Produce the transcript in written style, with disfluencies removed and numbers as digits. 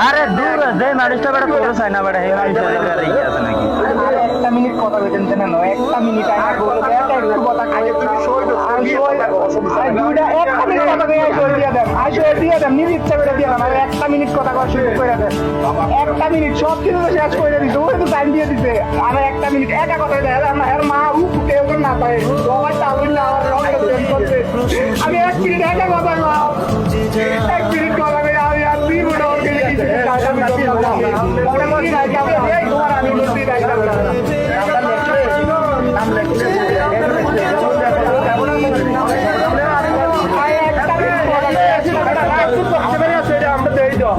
আরে দূর যে মানুষটা বেটা পুরো চাই না বেটা এই মানুষটা ইয়ে আছে নাকি একটা মিনিট কথা বলতেন না একটা মিনিট আগে বলতে একটু কথা কই একটা মিনিট কথা কই দিয়ে দেন নিজে ইচ্ছা করে দিয়ে দেন একটা মিনিট কথা কর শুরু করে দেন একটা মিনিট সব কিছু শেষ করে দিতে ওই তো টাইম দিয়ে দিতে আর একটা মিনিট একা কথা দেয় না এর মা কেউ না পায় সবাই চালুন না আমার রঙটা চেঞ্জ করতে আমি এক মিনিট একা কথা কও এক মিনিট কথা কই আমি আর দুই মিনিট ওকে লিখে কাজ আমি মনে মনে রাখি আমি এই তোমার আমি বলতে রাখি নাম লিখে আমরা দেই দাও